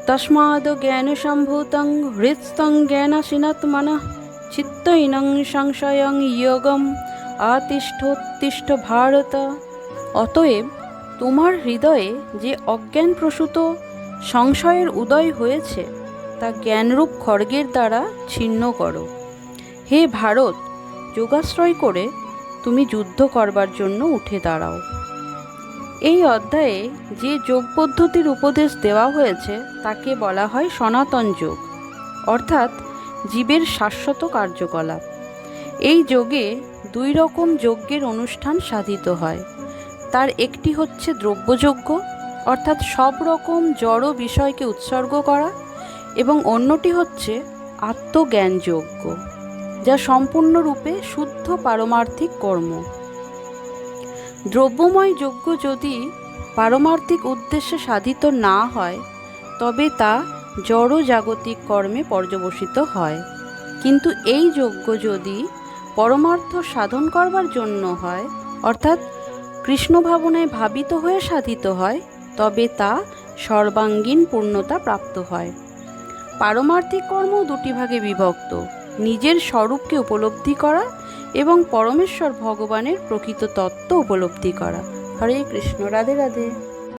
তস্মাদ জ্ঞান সম্ভূতং হৃৎস্থং জ্ঞানাসীনাত্মনঃ চিত্তৈনং সংশয়ং যোগম আতিষ্ঠোত্তিষ্ঠ ভারত। অতএব তোমার হৃদয়ে যে অজ্ঞানপ্রসূত সংশয়ের উদয় হয়েছে তা জ্ঞানরূপ খড়গের দ্বারা ছিন্ন করো। হে ভারত, যোগাশ্রয় করে তুমি যুদ্ধ করবার জন্য উঠে দাঁড়াও। এই অধ্যায়ে যে যোগ পদ্ধতির উপদেশ দেওয়া হয়েছে তাকে বলা হয় সনাতন যোগ, অর্থাৎ জীবের শাশ্বত কার্যকলাপ। এই যোগে দুই রকম যজ্ঞের অনুষ্ঠান সাধিত হয়। তার একটি হচ্ছে দ্রব্যযজ্ঞ, অর্থাৎ সব রকম জড় বিষয়কে উৎসর্গ করা, এবং অন্যটি হচ্ছে আত্মজ্ঞান যজ্ঞ, যা সম্পূর্ণরূপে শুদ্ধ পারমার্থিক কর্ম। দ্রব্যময় যজ্ঞ যদি পারমার্থিক উদ্দেশ্যে সাধিত না হয় তবে তা জড় জাগতিক কর্মে পর্যবসিত হয়, কিন্তু এই যজ্ঞ যদি পরমার্থ সাধন করবার জন্য হয়, অর্থাৎ কৃষ্ণ ভাবনায় ভাবিত হয়ে সাধিত হয়, তবে তা সর্বাঙ্গীন পূর্ণতা প্রাপ্ত হয়। পারমার্থিক কর্ম দুটি ভাগে বিভক্ত: নিজের স্বরূপকে উপলব্ধি করা এবং পরমেশ্বর ভগবানের প্রকৃত তত্ত্ব উপলব্ধি করা। হরে কৃষ্ণ। রাধে রাধে।